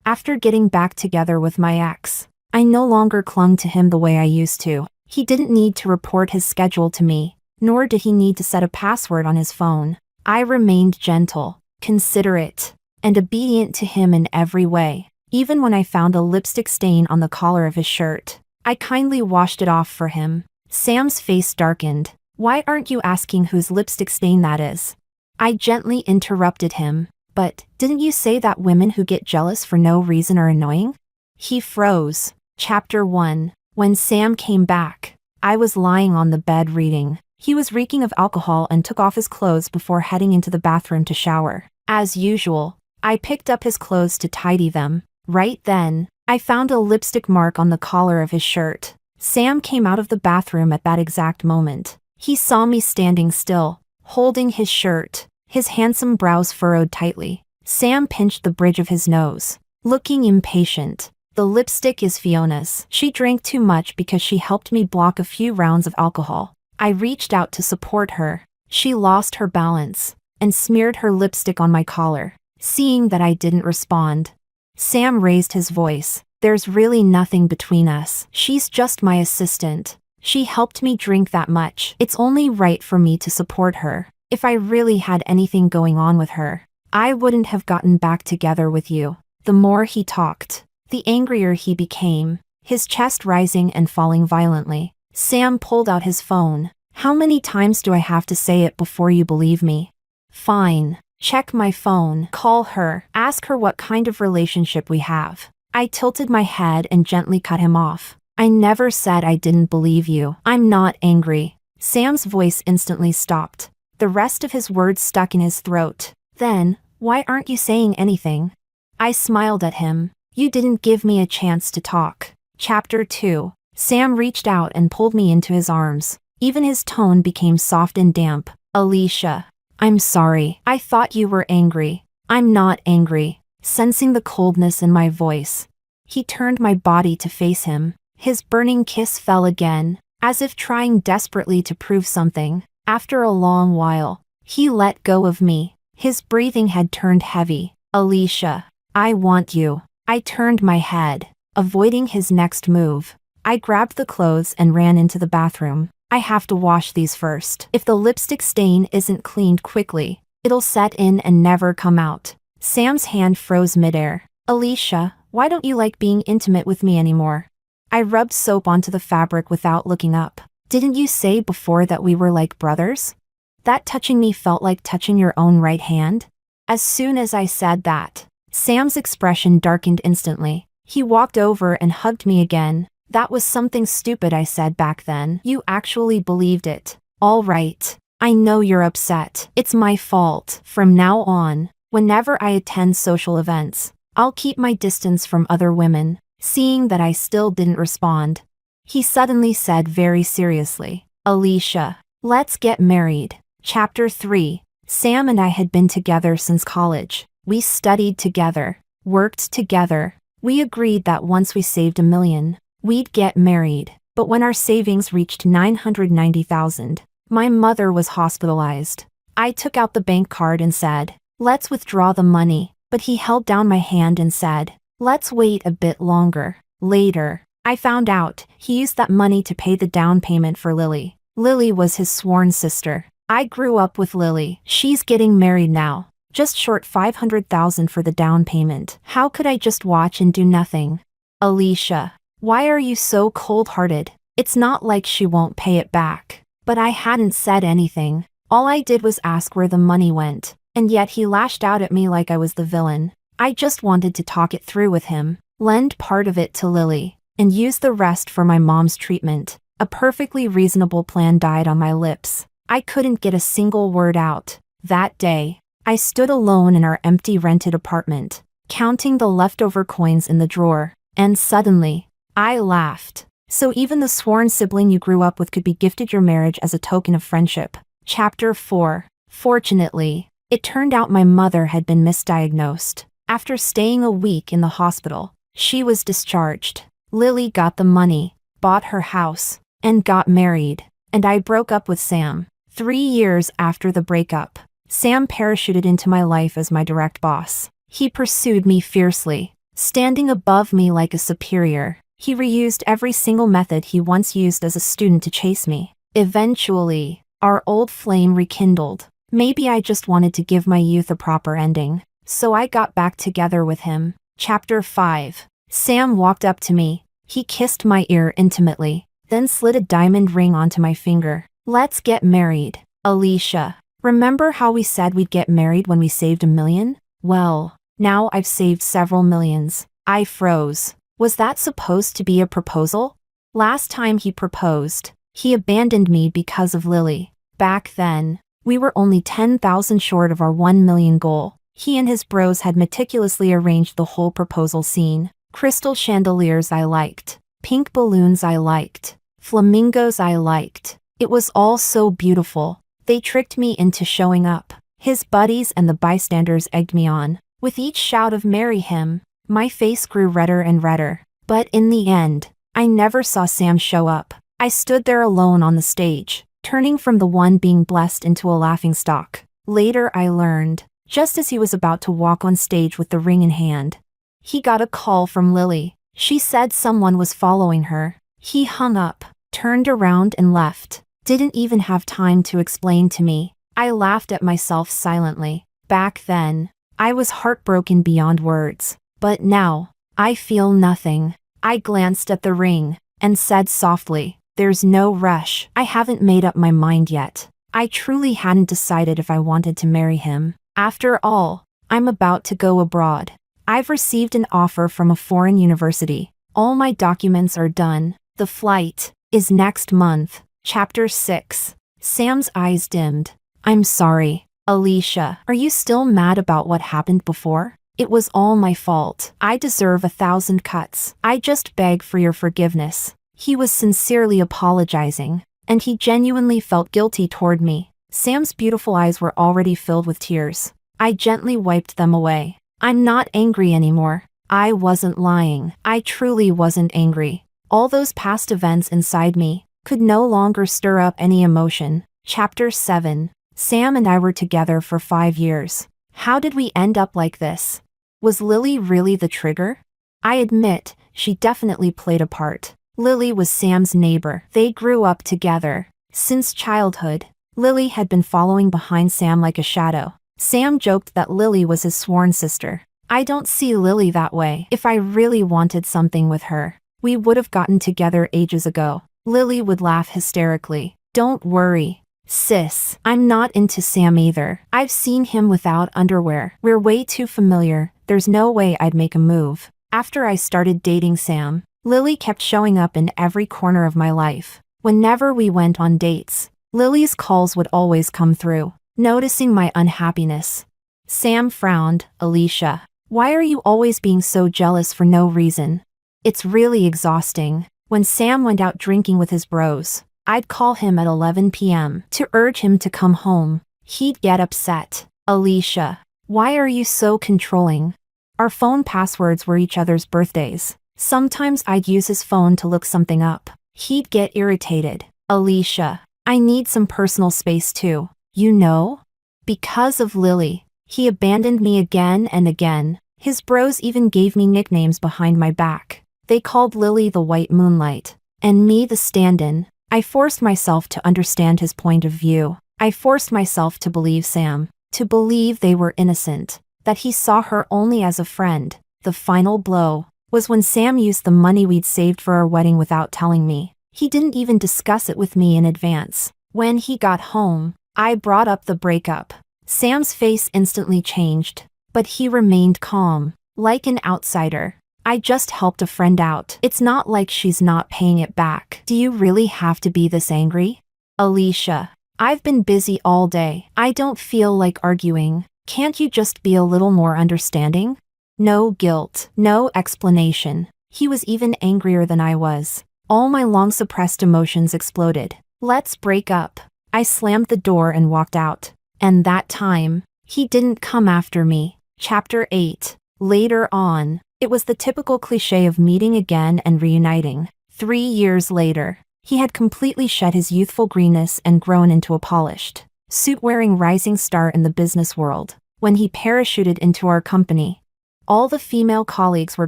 After getting back together with my ex, I no longer clung to him the way I used to. He didn't need to report his schedule to me, nor did he need to set a password on his phone. I remained gentle, considerate, and obedient to him in every way. Even when I found a lipstick stain on the collar of his shirt, I kindly washed it off for him. Sam's face darkened. "Why aren't you asking whose lipstick stain that is?" I gently interrupted him. "But, didn't you say that women who get jealous for no reason are annoying?" He froze. Chapter 1. When Sam came back, I was lying on the bed reading. He was reeking of alcohol and took off his clothes before heading into the bathroom to shower. As usual, I picked up his clothes to tidy them. Right then, I found a lipstick mark on the collar of his shirt. Sam came out of the bathroom at that exact moment. He saw me standing still, holding his shirt, his handsome brows furrowed tightly. Sam pinched the bridge of his nose, looking impatient. "The lipstick is Fiona's. She drank too much because she helped me block a few rounds of alcohol." I reached out to support her. She lost her balance and smeared her lipstick on my collar. Seeing that I didn't respond, Sam raised his voice. "There's really nothing between us. She's just my assistant. She helped me drink that much. It's only right for me to support her. If I really had anything going on with her, I wouldn't have gotten back together with you." The more he talked, the angrier he became, his chest rising and falling violently. Sam pulled out his phone. "How many times do I have to say it before you believe me?" "Fine. Check my phone. Call her. Ask her what kind of relationship we have." I tilted my head and gently cut him off. "I never said I didn't believe you. I'm not angry." Sam's voice instantly stopped. The rest of his words stuck in his throat. "Then, why aren't you saying anything?" I smiled at him. "You didn't give me a chance to talk." Chapter 2. Sam reached out and pulled me into his arms. Even his tone became soft and damp. "Alicia, I'm sorry. I thought you were angry." "I'm not angry." Sensing the coldness in my voice, he turned my body to face him. His burning kiss fell again, as if trying desperately to prove something. After a long while, he let go of me. His breathing had turned heavy. "Alicia, I want you." I turned my head, avoiding his next move. I grabbed the clothes and ran into the bathroom. "I have to wash these first. If the lipstick stain isn't cleaned quickly, it'll set in and never come out." Sam's hand froze midair. "Alicia, why don't you like being intimate with me anymore?" I rubbed soap onto the fabric without looking up. "Didn't you say before that we were like brothers? That touching me felt like touching your own right hand?" As soon as I said that, Sam's expression darkened instantly. He walked over and hugged me again. "That was something stupid I said back then. You actually believed it. All right. I know you're upset. It's my fault. From now on, whenever I attend social events, I'll keep my distance from other women." Seeing that I still didn't respond, he suddenly said very seriously, "Alicia, let's get married." Chapter 3. Sam and I had been together since college. We studied together, worked together. We agreed that once we saved $1 million, we'd get married. But when our savings reached $990,000, my mother was hospitalized. I took out the bank card and said, "Let's withdraw the money." But he held down my hand and said, "Let's wait a bit longer." Later, I found out he used that money to pay the down payment for Lily. Lily was his sworn sister. I grew up with Lily. She's getting married now. Just short $500,000 for the down payment. How could I just watch and do nothing? "Alicia, why are you so cold-hearted? It's not like she won't pay it back." But I hadn't said anything. All I did was ask where the money went, and yet he lashed out at me like I was the villain. I just wanted to talk it through with him, lend part of it to Lily, and use the rest for my mom's treatment. A perfectly reasonable plan died on my lips. I couldn't get a single word out. That day, I stood alone in our empty rented apartment, counting the leftover coins in the drawer, and suddenly, I laughed. "So even the sworn sibling you grew up with could be gifted your marriage as a token of friendship." Chapter 4. Fortunately, it turned out my mother had been misdiagnosed. After staying a week in the hospital, she was discharged. Lily got the money, bought her house, and got married, and I broke up with Sam. 3 years after the breakup, Sam parachuted into my life as my direct boss. He pursued me fiercely, standing above me like a superior. He reused every single method he once used as a student to chase me. Eventually, our old flame rekindled. Maybe I just wanted to give my youth a proper ending, so I got back together with him. Chapter 5. Sam walked up to me. He kissed my ear intimately, then slid a diamond ring onto my finger. Let's get married, Alicia. Remember how we said we'd get married when we saved $1 million? Well, now I've saved several millions. I froze. Was that supposed to be a proposal? Last time he proposed, he abandoned me because of Lily. Back then, we were only 10,000 short of our 1 million goal. He and his bros had meticulously arranged the whole proposal scene. Crystal chandeliers I liked. Pink balloons I liked. Flamingos I liked. It was all so beautiful. They tricked me into showing up. His buddies and the bystanders egged me on. With each shout of "marry him," my face grew redder and redder. But in the end, I never saw Sam show up. I stood there alone on the stage, turning from the one being blessed into a laughingstock. Later I learned, just as he was about to walk on stage with the ring in hand, he got a call from Lily. She said someone was following her. He hung up, turned around and left. Didn't even have time to explain to me. I laughed at myself silently. Back then, I was heartbroken beyond words. But now, I feel nothing. I glanced at the ring and said softly, "There's no rush. I haven't made up my mind yet." I truly hadn't decided if I wanted to marry him. After all, I'm about to go abroad. I've received an offer from a foreign university. All my documents are done. The flight is next month. Chapter 6. Sam's eyes dimmed. I'm sorry, Alicia. Are you still mad about what happened before? It was all my fault. I deserve 1,000 cuts. I just beg for your forgiveness. He was sincerely apologizing, and he genuinely felt guilty toward me. Sam's beautiful eyes were already filled with tears. I gently wiped them away. I'm not angry anymore. I wasn't lying. I truly wasn't angry. All those past events inside me could no longer stir up any emotion. Chapter 7. Sam and I were together for 5 years. How did we end up like this? Was Lily really the trigger? I admit, she definitely played a part. Lily was Sam's neighbor. They grew up together. Since childhood, Lily had been following behind Sam like a shadow. Sam joked that Lily was his sworn sister. I don't see Lily that way. If I really wanted something with her, we would have gotten together ages ago. Lily would laugh hysterically. Don't worry, sis. I'm not into Sam either. I've seen him without underwear. We're way too familiar. There's no way I'd make a move. After I started dating Sam, Lily kept showing up in every corner of my life. Whenever we went on dates, Lily's calls would always come through. Noticing my unhappiness, Sam frowned. Alicia, why are you always being so jealous for no reason? It's really exhausting. When Sam went out drinking with his bros, I'd call him at 11 p.m. to urge him to come home. He'd get upset. Alicia, why are you so controlling? Our phone passwords were each other's birthdays. Sometimes I'd use his phone to look something up. He'd get irritated. Alicia, I need some personal space too. You know? Because of Lily, he abandoned me again and again. His bros even gave me nicknames behind my back. They called Lily the White Moonlight, and me the stand-in. I forced myself to understand his point of view. I forced myself to believe Sam, to believe they were innocent, that he saw her only as a friend. The final blow was when Sam used the money we'd saved for our wedding without telling me. He didn't even discuss it with me in advance. When he got home, I brought up the breakup. Sam's face instantly changed, but he remained calm, like an outsider. I just helped a friend out. It's not like she's not paying it back. Do you really have to be this angry? Alicia, I've been busy all day. I don't feel like arguing. Can't you just be a little more understanding? No guilt, no explanation. He was even angrier than I was. All my long-suppressed emotions exploded. Let's break up. I slammed the door and walked out. And that time, he didn't come after me. Chapter 8. Later on, it was the typical cliché of meeting again and reuniting. 3 years later, he had completely shed his youthful greenness and grown into a polished, suit-wearing rising star in the business world. When he parachuted into our company, All the female colleagues were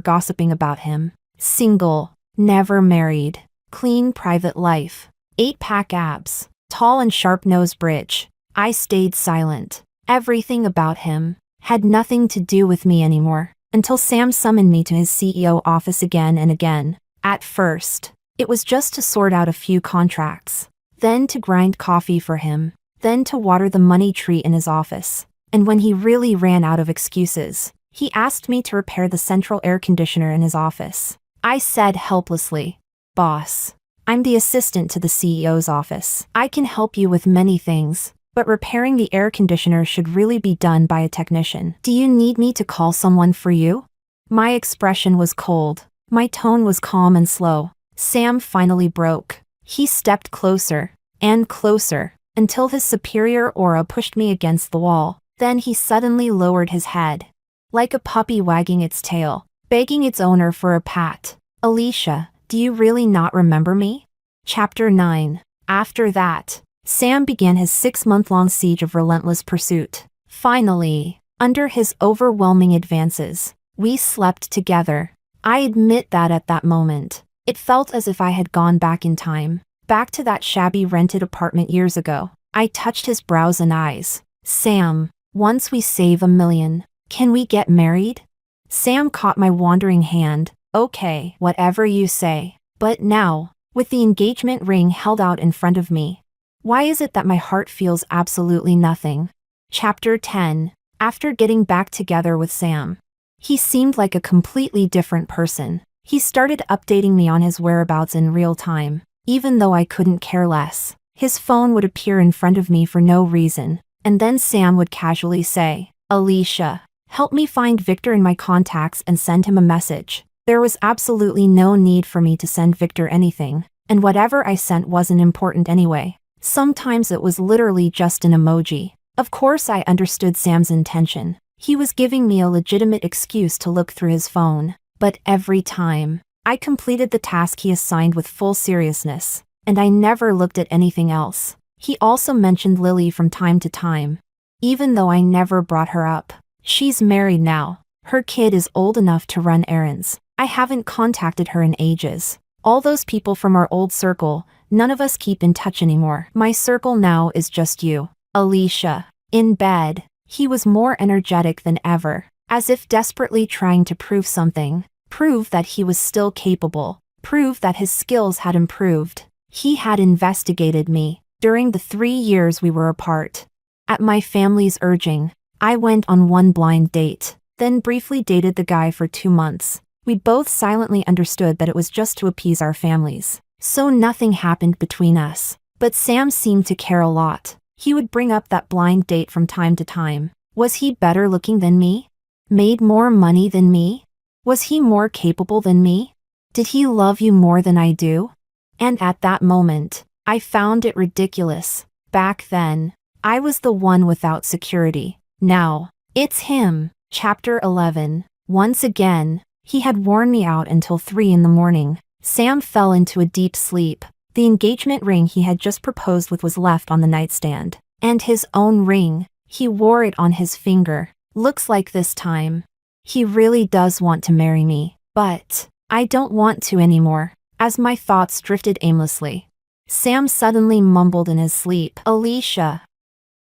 gossiping about him. Single, never married, clean private life, 8-pack abs, tall and sharp-nosed bridge. I stayed silent. Everything about him had nothing to do with me anymore, until Sam summoned me to his CEO office again and again. At first, it was just to sort out a few contracts, then to grind coffee for him, then to water the money tree in his office. And when he really ran out of excuses, he asked me to repair the central air conditioner in his office. I said helplessly, "Boss, I'm the assistant to the CEO's office. I can help you with many things, but repairing the air conditioner should really be done by a technician. Do you need me to call someone for you?" My expression was cold. My tone was calm and slow. Sam finally broke. He stepped closer and closer until his superior aura pushed me against the wall. Then he suddenly lowered his head, like a puppy wagging its tail, begging its owner for a pat. "Alicia, do you really not remember me?" Chapter 9. After that, Sam began his 6-month-long siege of relentless pursuit. Finally, under his overwhelming advances, we slept together. I admit that at that moment, it felt as if I had gone back in time, back to that shabby rented apartment years ago. I touched his brows and eyes. "Sam, once we save $1 million, can we get married?" Sam caught my wandering hand. "Okay, whatever you say." But now, with the engagement ring held out in front of me, why is it that my heart feels absolutely nothing? Chapter 10. After getting back together with Sam, he seemed like a completely different person. He started updating me on his whereabouts in real time, even though I couldn't care less. His phone would appear in front of me for no reason, and then Sam would casually say, "Alicia, help me find Victor in my contacts and send him a message." There was absolutely no need for me to send Victor anything, and whatever I sent wasn't important anyway. Sometimes it was literally just an emoji. Of course I understood Sam's intention. He was giving me a legitimate excuse to look through his phone. But every time, I completed the task he assigned with full seriousness, and I never looked at anything else. He also mentioned Lily from time to time, even though I never brought her up. She's married now. Her kid is old enough to run errands. I haven't contacted her in ages. All those people from our old circle, none of us keep in touch anymore. My circle now is just you, Alicia. In bed, he was more energetic than ever, as if desperately trying to prove something. Prove that he was still capable. Prove that his skills had improved. He had investigated me during the 3 years we were apart. At my family's urging, I went on one blind date, then briefly dated the guy for 2 months. We both silently understood that it was just to appease our families, so nothing happened between us. But Sam seemed to care a lot. He would bring up that blind date from time to time. Was he better looking than me? Made more money than me? Was he more capable than me? Did he love you more than I do? And at that moment, I found it ridiculous. Back then, I was the one without security. Now, it's him. Chapter 11. Once again, he had worn me out until 3 in the morning. Sam fell into a deep sleep. The engagement ring he had just proposed with was left on the nightstand. And his own ring. He wore it on his finger. Looks like this time, he really does want to marry me. But I don't want to anymore. As my thoughts drifted aimlessly, Sam suddenly mumbled in his sleep, "Alicia.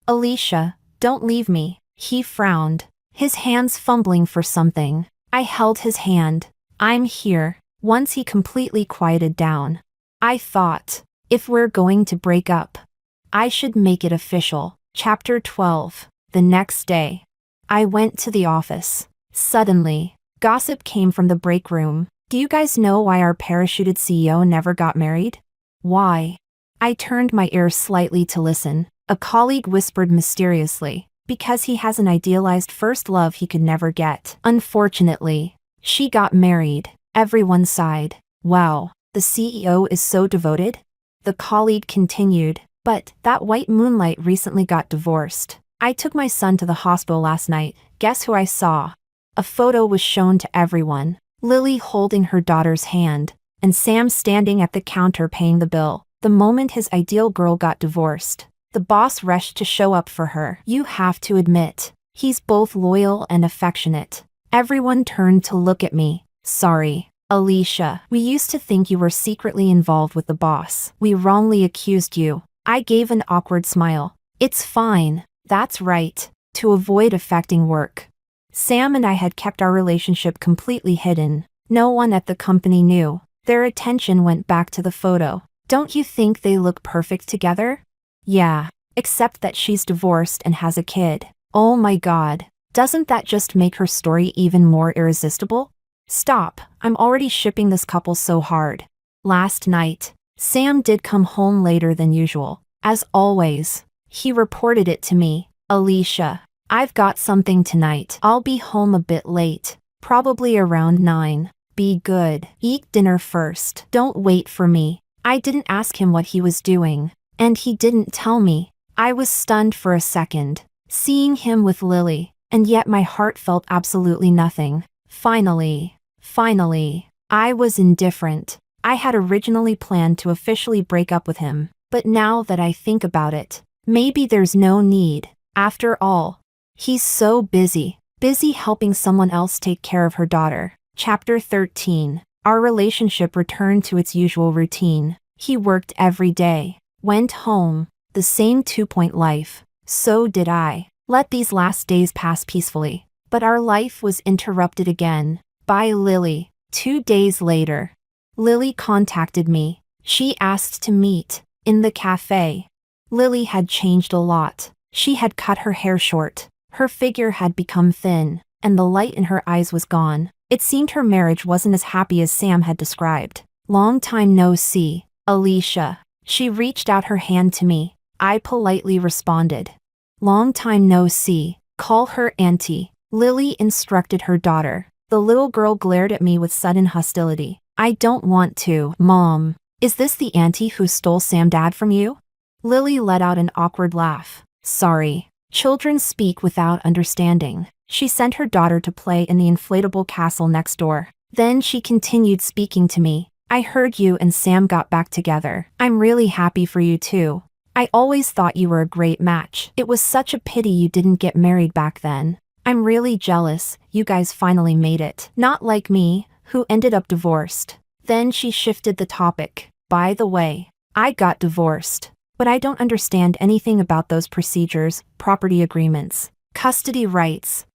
Alicia, don't leave me." He frowned, his hands fumbling for something. I held his hand. "I'm here." Once he completely quieted down, I thought, if we're going to break up, I should make it official. Chapter 12. The next day, I went to the office. Suddenly, gossip came from the break room. "Do you guys know why our parachuted CEO never got married?" "Why?" I turned my ear slightly to listen. A colleague whispered mysteriously, "Because he has an idealized first love he could never get." Unfortunately, she got married. Everyone sighed. "Wow, the CEO is so devoted?" The colleague continued, "But that white moonlight recently got divorced. I took my son to the hospital last night. Guess who I saw?" A photo was shown to everyone. Lily holding her daughter's hand, and Sam standing at the counter paying the bill. The moment his ideal girl got divorced, the boss rushed to show up for her. You have to admit, he's both loyal and affectionate. Everyone turned to look at me. Sorry, Alicia. We used to think you were secretly involved with the boss. We wrongly accused you. I gave an awkward smile. It's fine. That's right. To avoid affecting work. Sam and I had kept our relationship completely hidden. No one at the company knew. Their attention went back to the photo. Don't you think they look perfect together? Yeah, except that she's divorced and has a kid. Oh my god. Doesn't that just make her story even more irresistible? Stop, I'm already shipping this couple so hard. Last night, Sam did come home later than usual. As always, he reported it to me. Alicia, I've got something tonight. I'll be home a bit late, probably around 9. Be good. Eat dinner first. Don't wait for me. I didn't ask him what he was doing, and he didn't tell me. I was stunned for a second, seeing him with Lily, and yet my heart felt absolutely nothing. Finally, I was indifferent. I had originally planned to officially break up with him, but now that I think about it, maybe there's no need. After all, he's so busy helping someone else take care of her daughter. Chapter 13. Our relationship returned to its usual routine. He worked every day, went home, the same 2-point life. So did I. Let these last days pass peacefully. But our life was interrupted again by Lily. 2 days later, Lily contacted me. She asked to meet in the cafe. Lily had changed a lot. She had cut her hair short. Her figure had become thin, and the light in her eyes was gone. It seemed her marriage wasn't as happy as Sam had described. Long time no see, Alicia. She reached out her hand to me. I politely responded. Long time no see. Call her auntie. Lily instructed her daughter. The little girl glared at me with sudden hostility. I don't want to. Mom, is this the auntie who stole Sam dad from you? Lily let out an awkward laugh. Sorry. Children speak without understanding. She sent her daughter to play in the inflatable castle next door. Then she continued speaking to me. I heard you and Sam got back together. I'm really happy for you too. I always thought you were a great match. It was such a pity you didn't get married back then. I'm really jealous you guys finally made it. Not like me, who ended up divorced. Then she shifted the topic. By the way, I got divorced. But I don't understand anything about those procedures, property agreements, custody rights.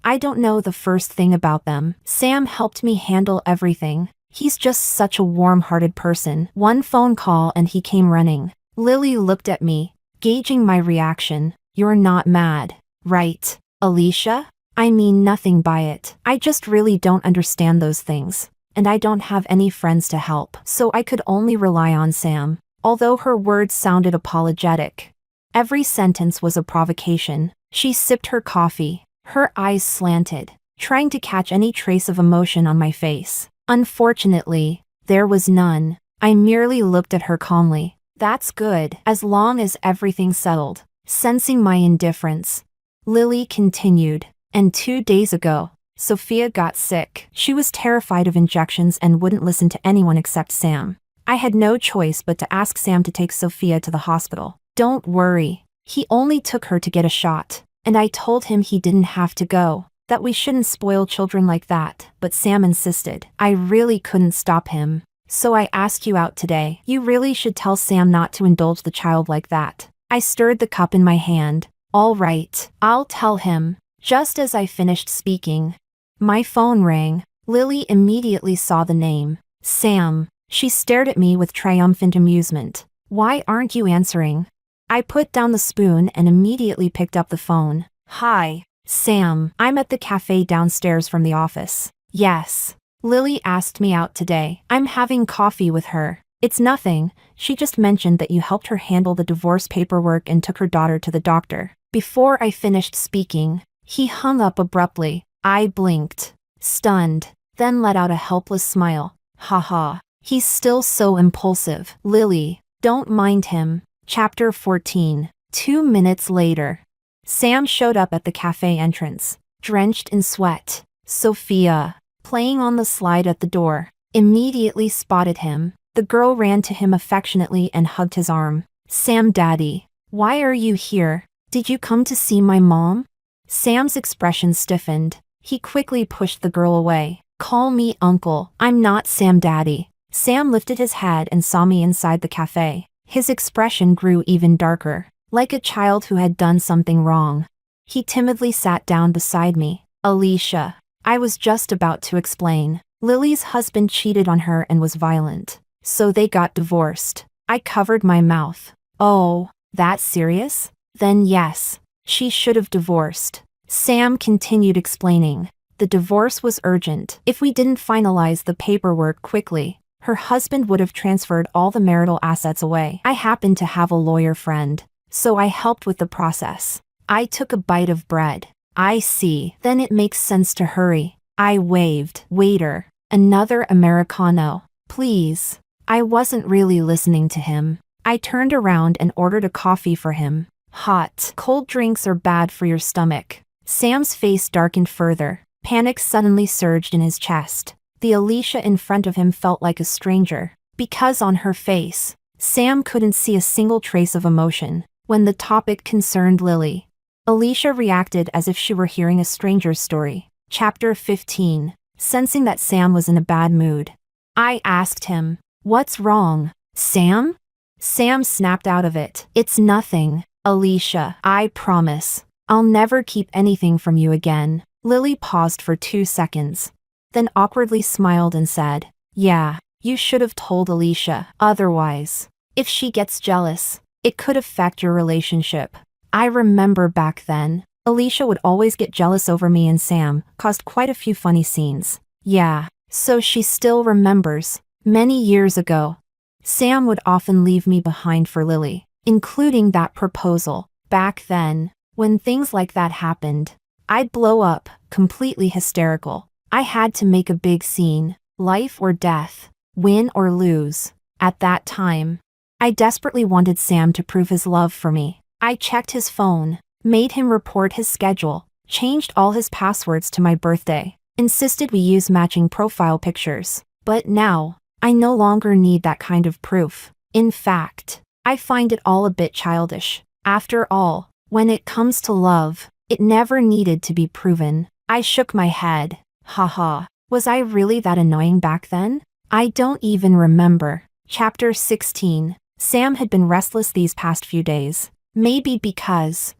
I don't know the first thing about them. Sam helped me handle everything. He's just such a warm-hearted person. One phone call and he came running. Lily looked at me, gauging my reaction. You're not mad, right, Alicia? I mean nothing by it. I just really don't understand those things. And I don't have any friends to help. So I could only rely on Sam. Although her words sounded apologetic. Every sentence was a provocation. She sipped her coffee, her eyes slanted, trying to catch any trace of emotion on my face. Unfortunately, there was none. I merely looked at her calmly. That's good, as long as everything's settled. Sensing my indifference, Lily continued. And 2 days ago, Sophia got sick. She was terrified of injections and wouldn't listen to anyone except Sam. I had no choice but to ask Sam to take Sophia to the hospital. Don't worry. He only took her to get a shot. And I told him he didn't have to go. That we shouldn't spoil children like that. But Sam insisted. I really couldn't stop him. So I asked you out today. You really should tell Sam not to indulge the child like that. I stirred the cup in my hand. All right, I'll tell him. Just as I finished speaking, my phone rang. Lily immediately saw the name. Sam. She stared at me with triumphant amusement. Why aren't you answering? I put down the spoon and immediately picked up the phone. Hi, Sam. I'm at the cafe downstairs from the office. Yes. Lily asked me out today. I'm having coffee with her. It's nothing. She just mentioned that you helped her handle the divorce paperwork and took her daughter to the doctor. Before I finished speaking, he hung up abruptly. I blinked, stunned, then let out a helpless smile. Haha. He's still so impulsive. Lily, don't mind him. Chapter 14. 2 minutes later. Sam showed up at the cafe entrance, drenched in sweat. Sophia, playing on the slide at the door, immediately spotted him. The girl ran to him affectionately and hugged his arm. Sam daddy, why are you here? Did you come to see my mom? Sam's expression stiffened. He quickly pushed the girl away. Call me uncle. I'm not Sam Daddy. Sam lifted his head and saw me inside the cafe. His expression grew even darker, like a child who had done something wrong. He timidly sat down beside me. Alicia. I was just about to explain. Lily's husband cheated on her and was violent, so they got divorced. I covered my mouth. Oh, that's serious? Then yes, she should have divorced. Sam continued explaining. The divorce was urgent. If we didn't finalize the paperwork quickly, her husband would have transferred all the marital assets away. I happened to have a lawyer friend, so I helped with the process. I took a bite of bread. I see. Then it makes sense to hurry. I waved. Waiter. Another Americano. Please. I wasn't really listening to him. I turned around and ordered a coffee for him. Hot. Cold drinks are bad for your stomach. Sam's face darkened further. Panic suddenly surged in his chest. The Alicia in front of him felt like a stranger, because on her face, Sam couldn't see a single trace of emotion. When the topic concerned Lily, Alicia reacted as if she were hearing a stranger's story. Chapter 15. Sensing that Sam was in a bad mood, I asked him, "What's wrong, Sam?" Sam snapped out of it. "It's nothing, Alicia. I promise. I'll never keep anything from you again." Lily paused for 2 seconds, then awkwardly smiled and said, "Yeah, you should have told Alicia. Otherwise, if she gets jealous, it could affect your relationship." I remember back then, Alicia would always get jealous over me and Sam, caused quite a few funny scenes. Yeah, so she still remembers. Many years ago, Sam would often leave me behind for Lily, including that proposal. Back then, when things like that happened, I'd blow up, completely hysterical. I had to make a big scene, life or death, win or lose. At that time, I desperately wanted Sam to prove his love for me. I checked his phone, made him report his schedule, changed all his passwords to my birthday, insisted we use matching profile pictures. But now, I no longer need that kind of proof. In fact, I find it all a bit childish. After all, when it comes to love, it never needed to be proven. I shook my head. Haha, was I really that annoying back then? I don't even remember. Chapter 16. Sam had been restless these past few days. Maybe because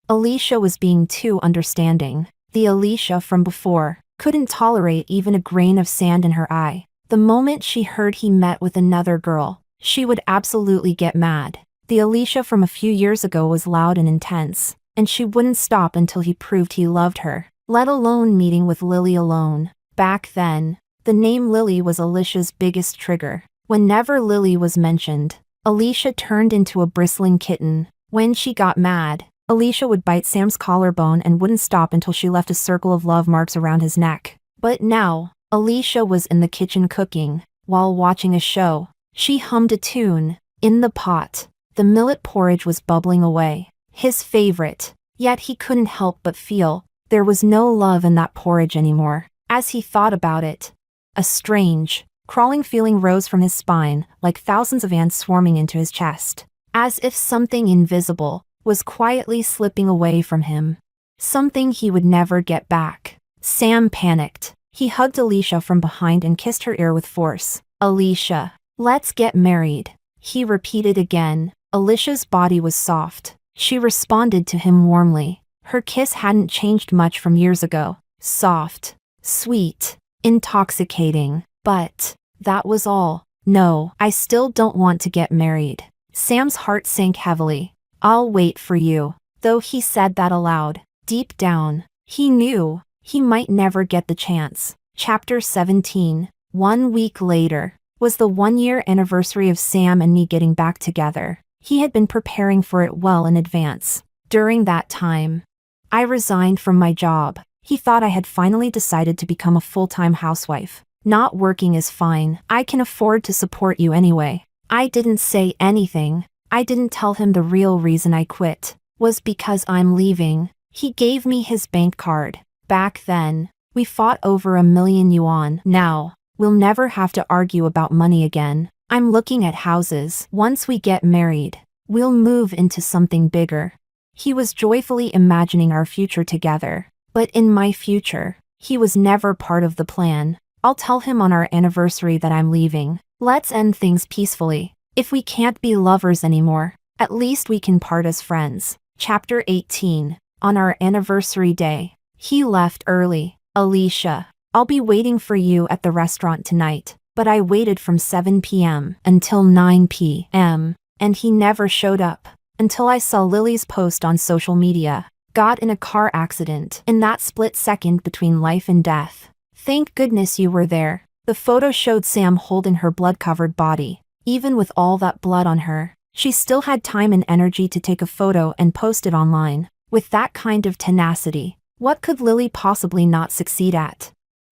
Alicia was being too understanding. The Alicia from before couldn't tolerate even a grain of sand in her eye. The moment she heard he met with another girl, she would absolutely get mad. The Alicia from a few years ago was loud and intense, and she wouldn't stop until he proved he loved her, let alone meeting with Lily alone. Back then, the name Lily was Alicia's biggest trigger. Whenever Lily was mentioned, Alicia turned into a bristling kitten. When she got mad, Alicia would bite Sam's collarbone and wouldn't stop until she left a circle of love marks around his neck. But now, Alicia was in the kitchen cooking. While watching a show, she hummed a tune. In the pot, the millet porridge was bubbling away. His favorite. Yet he couldn't help but feel there was no love in that porridge anymore. As he thought about it, a strange, crawling feeling rose from his spine, like thousands of ants swarming into his chest. As if something invisible was quietly slipping away from him. Something he would never get back. Sam panicked. He hugged Alicia from behind and kissed her ear with force. "Alicia, let's get married," he repeated again. Alicia's body was soft. She responded to him warmly. Her kiss hadn't changed much from years ago. Soft, sweet, intoxicating. But that was all. "No, I still don't want to get married." Sam's heart sank heavily. "I'll wait for you." Though he said that aloud, deep down, he knew he might never get the chance. Chapter 17. 1 week later was the 1-year anniversary of Sam and me getting back together. He had been preparing for it well in advance. During that time, I resigned from my job. He thought I had finally decided to become a full-time housewife. "Not working is fine. I can afford to support you anyway." I didn't say anything. I didn't tell him the real reason I quit was because I'm leaving. He gave me his bank card. Back then, we fought over $1,000,000 yuan. Now, we'll never have to argue about money again. I'm looking at houses. Once we get married, we'll move into something bigger. He was joyfully imagining our future together. But in my future, he was never part of the plan. I'll tell him on our anniversary that I'm leaving. Let's end things peacefully. If we can't be lovers anymore, at least we can part as friends. Chapter 18. On our anniversary day. He left early. Alicia, I'll be waiting for you at the restaurant tonight. But I waited from 7 p.m. until 9 p.m. and he never showed up. Until I saw Lily's post on social media. Got in a car accident in that split second between life and death. Thank goodness you were there. The photo showed Sam holding her blood-covered body. Even with all that blood on her, she still had time and energy to take a photo and post it online. With that kind of tenacity, what could Lily possibly not succeed at?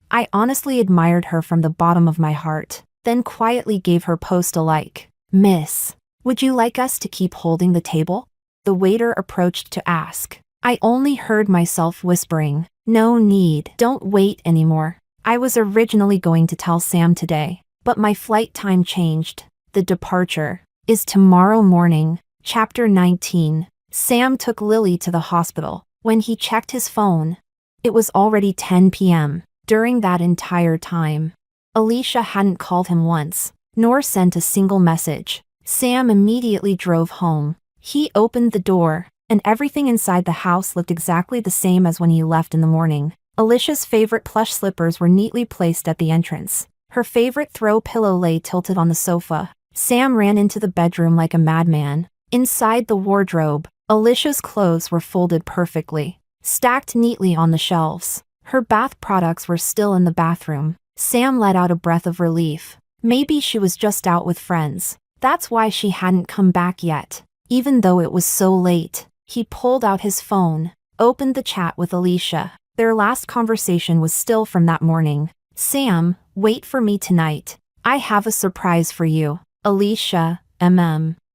I honestly admired her from the bottom of my heart, then quietly gave her post a like. Miss, would you like us to keep holding the table? The waiter approached to ask. I only heard myself whispering, no need, don't wait anymore. I was originally going to tell Sam today, but my flight time changed. The departure is tomorrow morning. Chapter 19. Sam took Lily to the hospital. When he checked his phone, it was already 10 p.m. During that entire time, Alicia hadn't called him once, nor sent a single message. Sam immediately drove home. He opened the door, and everything inside the house looked exactly the same as when he left in the morning. Alicia's favorite plush slippers were neatly placed at the entrance. Her favorite throw pillow lay tilted on the sofa. Sam ran into the bedroom like a madman. Inside the wardrobe, Alicia's clothes were folded perfectly, stacked neatly on the shelves. Her bath products were still in the bathroom. Sam let out a breath of relief. Maybe she was just out with friends. That's why she hadn't come back yet. Even though it was so late, he pulled out his phone, opened the chat with Alicia. Their last conversation was still from that morning. Sam, wait for me tonight. I have a surprise for you. Alicia,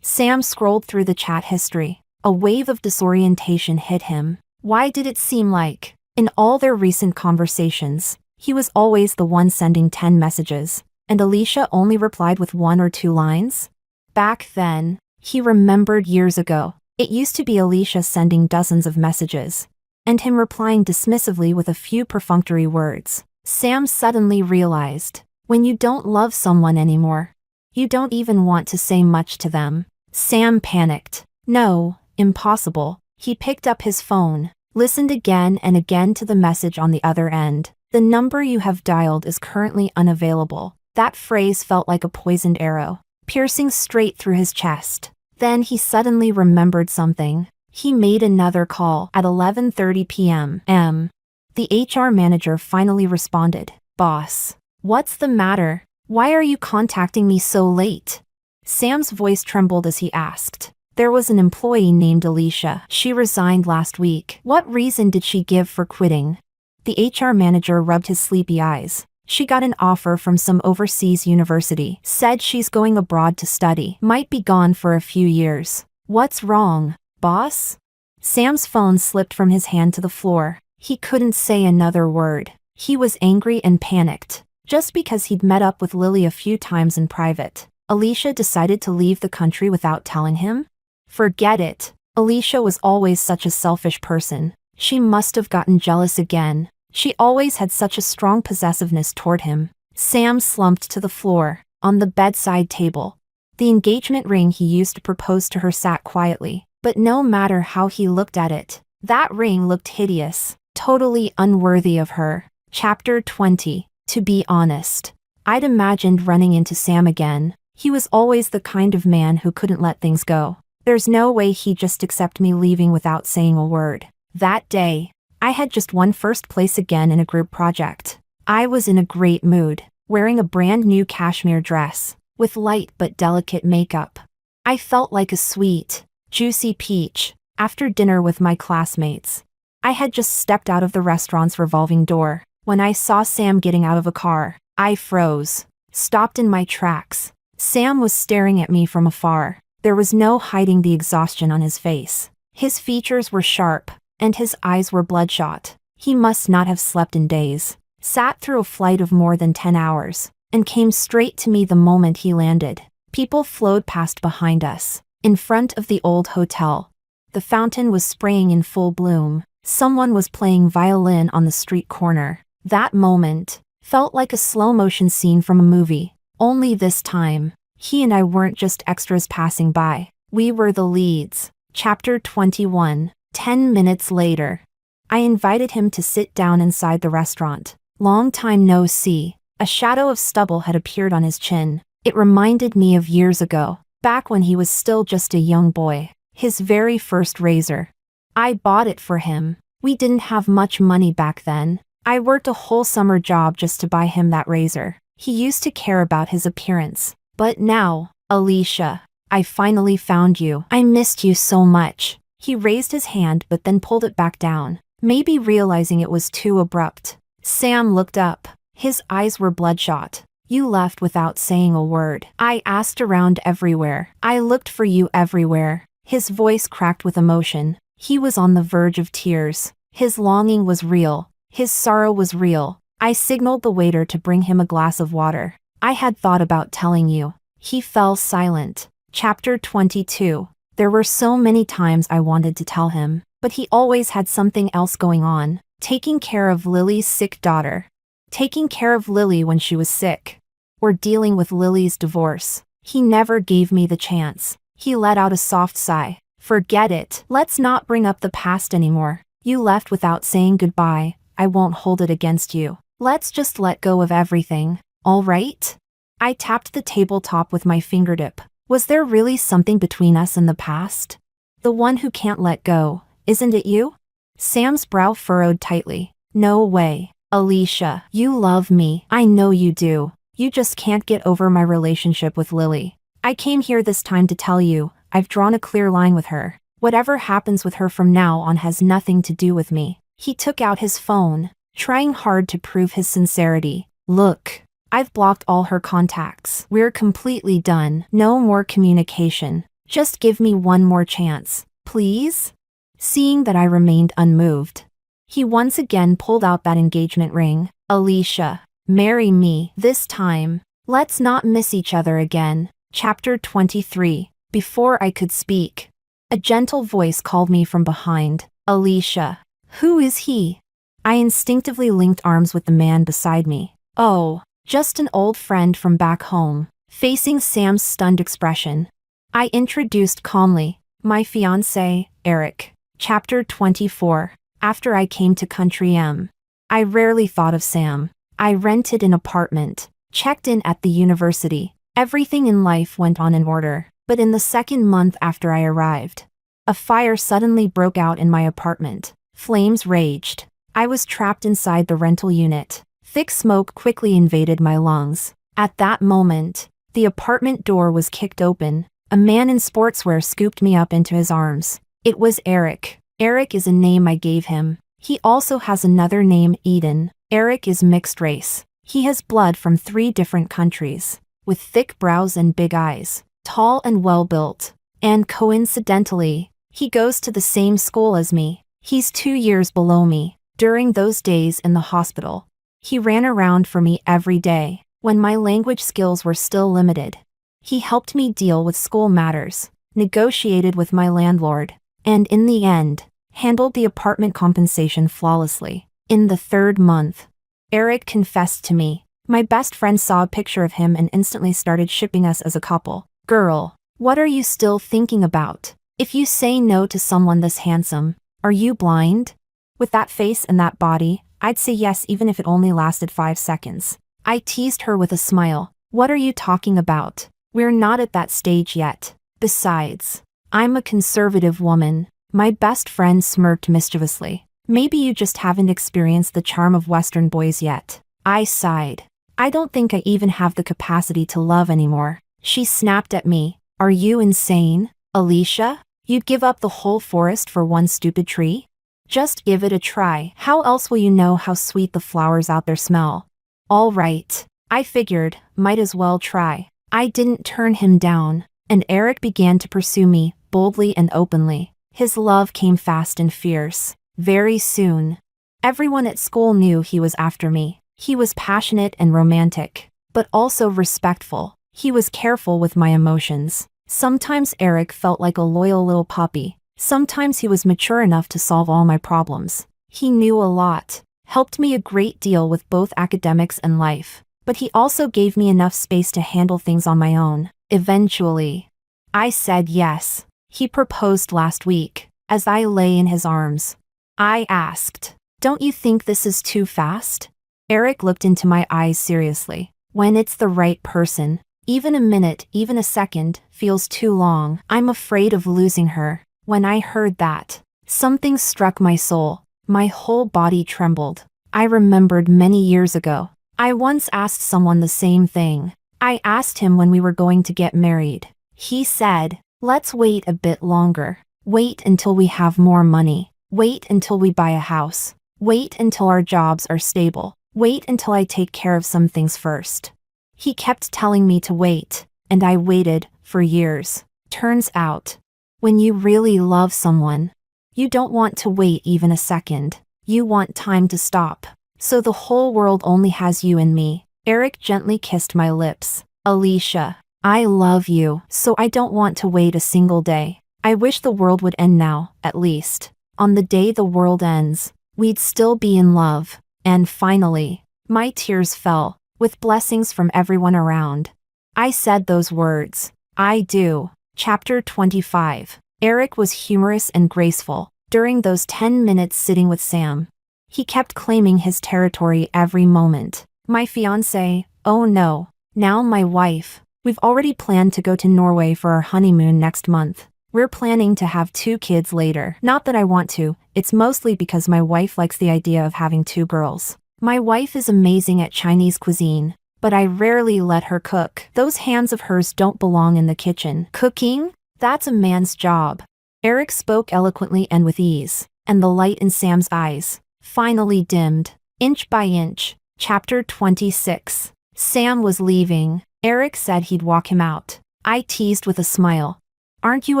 Sam scrolled through the chat history. A wave of disorientation hit him. Why did it seem like, in all their recent conversations, he was always the one sending 10 messages, and Alicia only replied with 1 or 2 lines? Back then, he remembered years ago, it used to be Alicia sending dozens of messages, and him replying dismissively with a few perfunctory words. Sam suddenly realized, when you don't love someone anymore, you don't even want to say much to them. Sam panicked. No, impossible. He picked up his phone, listened again and again to the message on the other end. The number you have dialed is currently unavailable. That phrase felt like a poisoned arrow, piercing straight through his chest. Then he suddenly remembered something. He made another call at 11:30 p.m. The HR manager finally responded. Boss, what's the matter? Why are you contacting me so late? Sam's voice trembled as he asked. There was an employee named Alicia. She resigned last week. What reason did she give for quitting? The HR manager rubbed his sleepy eyes. She got an offer from some overseas university. Said she's going abroad to study. Might be gone for a few years. What's wrong, boss? Sam's phone slipped from his hand to the floor. He couldn't say another word. He was angry and panicked. Just because he'd met up with Lily a few times in private, Alicia decided to leave the country without telling him? Forget it. Alicia was always such a selfish person. She must have gotten jealous again. She always had such a strong possessiveness toward him. Sam slumped to the floor, on the bedside table. The engagement ring he used to propose to her sat quietly, but no matter how he looked at it, that ring looked hideous, totally unworthy of her. Chapter 20. To be honest, I'd imagined running into Sam again. He was always the kind of man who couldn't let things go. There's no way he'd just accept me leaving without saying a word. That day, I had just won first place again in a group project. I was in a great mood, wearing a brand new cashmere dress, with light but delicate makeup. I felt like a sweet, juicy peach, after dinner with my classmates. I had just stepped out of the restaurant's revolving door. When I saw Sam getting out of a car, I froze, stopped in my tracks. Sam was staring at me from afar. There was no hiding the exhaustion on his face. His features were sharp, and his eyes were bloodshot. He must not have slept in days, sat through a flight of more than 10 hours, and came straight to me the moment he landed. People flowed past behind us, in front of the old hotel. The fountain was spraying in full bloom. Someone was playing violin on the street corner. That moment felt like a slow-motion scene from a movie. Only this time, he and I weren't just extras passing by. We were the leads. Chapter 21. 10 minutes later. I invited him to sit down inside the restaurant. Long time no see. A shadow of stubble had appeared on his chin. It reminded me of years ago, back when he was still just a young boy. His very first razor. I bought it for him. We didn't have much money back then. I worked a whole summer job just to buy him that razor. He used to care about his appearance. But now, Alicia, I finally found you. I missed you so much. He raised his hand but then pulled it back down, maybe realizing it was too abrupt. Sam looked up. His eyes were bloodshot. You left without saying a word. I asked around everywhere. I looked for you everywhere. His voice cracked with emotion. He was on the verge of tears. His longing was real. His sorrow was real. I signaled the waiter to bring him a glass of water. I had thought about telling you. He fell silent. Chapter 22. There were so many times I wanted to tell him, but he always had something else going on. Taking care of Lily's sick daughter. Taking care of Lily when she was sick. Or dealing with Lily's divorce. He never gave me the chance. He let out a soft sigh. Forget it. Let's not bring up the past anymore. You left without saying goodbye. I won't hold it against you. Let's just let go of everything. All right? I tapped the tabletop with my fingertip. Was there really something between us in the past? The one who can't let go, isn't it you? Sam's brow furrowed tightly. No way. Alicia, you love me. I know you do. You just can't get over my relationship with Lily. I came here this time to tell you, I've drawn a clear line with her. Whatever happens with her from now on has nothing to do with me. He took out his phone, trying hard to prove his sincerity. Look, I've blocked all her contacts. We're completely done. No more communication. Just give me one more chance, please? Seeing that I remained unmoved, he once again pulled out that engagement ring. Alicia, marry me this time. Let's not miss each other again. Chapter 23. Before I could speak, a gentle voice called me from behind. Alicia. Who is he? I instinctively linked arms with the man beside me. Oh, just an old friend from back home. Facing Sam's stunned expression, I introduced calmly, my fiancé, Eric. Chapter 24. After I came to Country M, I rarely thought of Sam. I rented an apartment, checked in at the university. Everything in life went on in order, but in the second month after I arrived, a fire suddenly broke out in my apartment. Flames raged. I was trapped inside the rental unit. Thick smoke quickly invaded my lungs. At that moment, the apartment door was kicked open. A man in sportswear scooped me up into his arms. It was Eric. Eric is a name I gave him. He also has another name, Eden. Eric is mixed race. He has blood from 3 different countries, with thick brows and big eyes, tall and well-built. And coincidentally, he goes to the same school as me. He's 2 years below me. During those days in the hospital, he ran around for me every day, when my language skills were still limited. He helped me deal with school matters, negotiated with my landlord, and in the end, handled the apartment compensation flawlessly. In the 3rd month, Eric confessed to me. My best friend saw a picture of him and instantly started shipping us as a couple. Girl, what are you still thinking about? If you say no to someone this handsome, are you blind? With that face and that body, I'd say yes even if it only lasted 5 seconds. I teased her with a smile. What are you talking about? We're not at that stage yet. Besides, I'm a conservative woman. My best friend smirked mischievously. Maybe you just haven't experienced the charm of Western boys yet. I sighed. I don't think I even have the capacity to love anymore. She snapped at me. Are you insane, Alicia? You'd give up the whole forest for one stupid tree? Just give it a try. How else will you know how sweet the flowers out there smell? All right, I figured, might as well try. I didn't turn him down, and Eric began to pursue me, boldly and openly. His love came fast and fierce. Very soon, everyone at school knew he was after me. He was passionate and romantic, but also respectful. He was careful with my emotions. Sometimes Eric felt like a loyal little puppy, Sometimes he was mature enough to solve all my problems. He knew a lot, helped me a great deal with both academics and life, but he also gave me enough space to handle things on my own. Eventually, I said yes. He proposed last week, as I lay in his arms. I asked, "Don't you think this is too fast?" Eric looked into my eyes seriously. "When it's the right person, even a minute, even a second, feels too long. I'm afraid of losing her." When I heard that, something struck my soul. My whole body trembled. I remembered many years ago, I once asked someone the same thing. I asked him when we were going to get married. He said, "Let's wait a bit longer. Wait until we have more money. Wait until we buy a house. Wait until our jobs are stable. Wait until I take care of some things first." He kept telling me to wait, and I waited for years. Turns out, when you really love someone, you don't want to wait even a second. You want time to stop. So the whole world only has you and me. Eric gently kissed my lips. "Alicia, I love you, so I don't want to wait a single day. I wish the world would end now, at least. On the day the world ends, we'd still be in love." And finally, my tears fell, with blessings from everyone around. I said those words. I do. Chapter 25. Eric was humorous and graceful during those 10 minutes sitting with Sam. He kept claiming his territory every moment. "My fiancé, oh no, now my wife. We've already planned to go to Norway for our honeymoon next month. We're planning to have 2 kids later. Not that I want to, it's mostly because my wife likes the idea of having 2 girls. My wife is amazing at Chinese cuisine, but I rarely let her cook. Those hands of hers don't belong in the kitchen. Cooking? That's a man's job." Eric spoke eloquently and with ease, and the light in Sam's eyes finally dimmed, inch by inch. Chapter 26. Sam was leaving. Eric said he'd walk him out. I teased with a smile. "Aren't you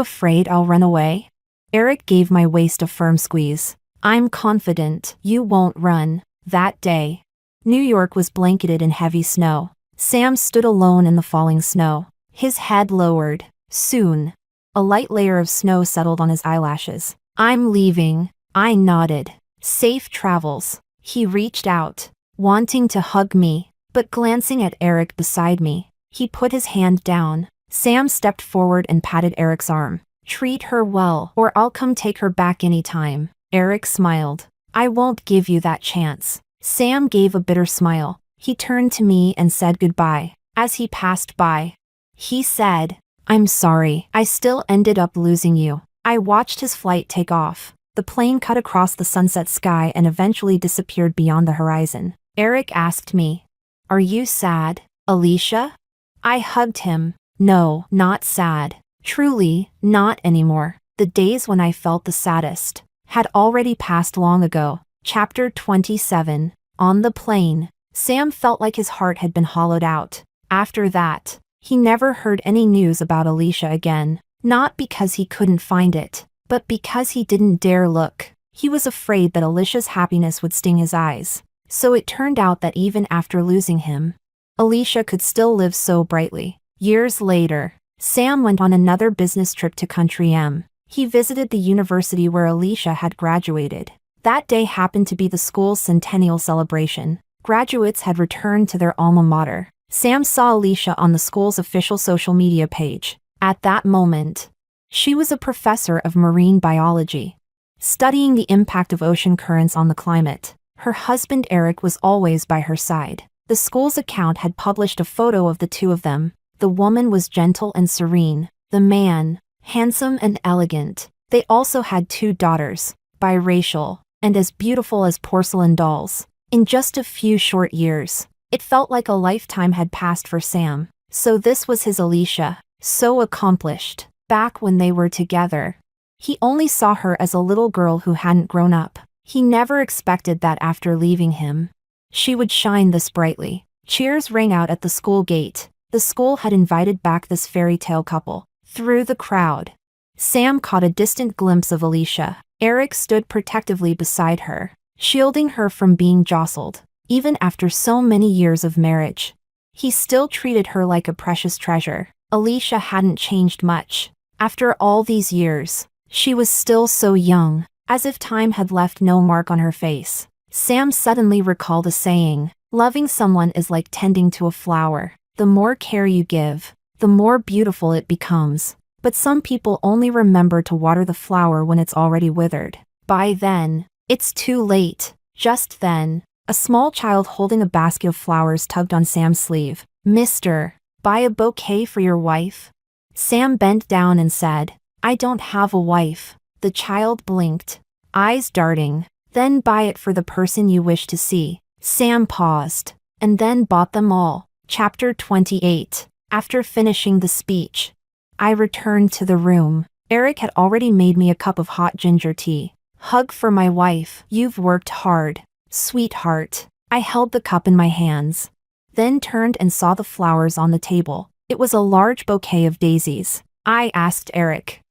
afraid I'll run away?" Eric gave my waist a firm squeeze. "I'm confident you won't run." That day, New York was blanketed in heavy snow. Sam stood alone in the falling snow, his head lowered. Soon, a light layer of snow settled on his eyelashes. "I'm leaving." I nodded. "Safe travels." He reached out, wanting to hug me, but glancing at Eric beside me, he put his hand down. Sam stepped forward and patted Eric's arm. "Treat her well, or I'll come take her back anytime." Eric smiled. "I won't give you that chance." Sam gave a bitter smile. He turned to me and said goodbye. As he passed by, he said, "I'm sorry, I still ended up losing you." I watched his flight take off. The plane cut across the sunset sky and eventually disappeared beyond the horizon. Eric asked me, "Are you sad, Alicia?" I hugged him. "No, not sad. Truly, not anymore. The days when I felt the saddest had already passed long ago." Chapter 27. On the plane, Sam felt like his heart had been hollowed out. After that, he never heard any news about Alicia again. Not because he couldn't find it, but because he didn't dare look. He was afraid that Alicia's happiness would sting his eyes. So it turned out that even after losing him, Alicia could still live so brightly. Years later, Sam went on another business trip to Country M. He visited the university where Alicia had graduated. That day happened to be the school's centennial celebration. Graduates had returned to their alma mater. Sam saw Alicia on the school's official social media page. At that moment, she was a professor of marine biology, studying the impact of ocean currents on the climate. Her husband Eric was always by her side. The school's account had published a photo of the two of them. The woman was gentle and serene, the man, handsome and elegant. They also had 2 daughters, biracial, and as beautiful as porcelain dolls. In just a few short years, it felt like a lifetime had passed for Sam. So this was his Alicia, so accomplished. Back when they were together, he only saw her as a little girl who hadn't grown up. He never expected that after leaving him, she would shine this brightly. Cheers rang out at the school gate. The school had invited back this fairy tale couple. Through the crowd, Sam caught a distant glimpse of Alicia. Eric stood protectively beside her, shielding her from being jostled. Even after so many years of marriage, he still treated her like a precious treasure. Alicia hadn't changed much. After all these years, She was still so young, as if time had left no mark on her face. Sam suddenly recalled a saying, "Loving someone is like tending to a flower. The more care you give, the more beautiful it becomes. But some people only remember to water the flower when it's already withered. By then, it's too late." Just then, a small child holding a basket of flowers tugged on Sam's sleeve. "Mister, buy a bouquet for your wife?" Sam bent down and said, "I don't have a wife." The child blinked, eyes darting. "Then buy it for the person you wish to see." Sam paused, and then bought them all. Chapter 28. After finishing the speech, I returned to the room. Eric had already made me a cup of hot ginger tea. "Hug for my wife. You've worked hard, sweetheart." I held the cup in my hands, then turned and saw the flowers on the table. It was a large bouquet of daisies. I asked Eric,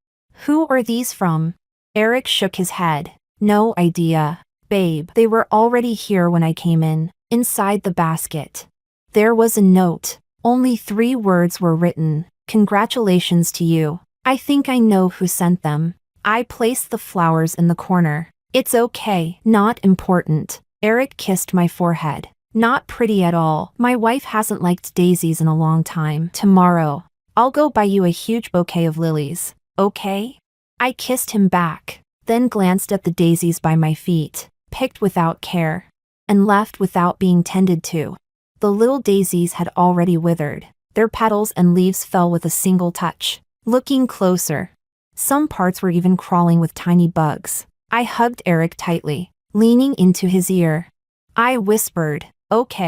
"Who are these from?" Eric shook his head. "No idea, babe. They were already here when I came in." Inside the basket, there was a note. Only 3 words were written. "Congratulations to you. I think I know who sent them." I placed the flowers in the corner. "It's okay, not important." Eric kissed my forehead. "Not pretty at all. My wife hasn't liked daisies in a long time. Tomorrow, I'll go buy you a huge bouquet of lilies, okay?" I kissed him back, then glanced at the daisies by my feet, picked without care, and left without being tended to. The little daisies had already withered. Their petals and leaves fell with a single touch. Looking closer, some parts were even crawling with tiny bugs. I hugged Eric tightly, leaning into his ear. I whispered, "Okay,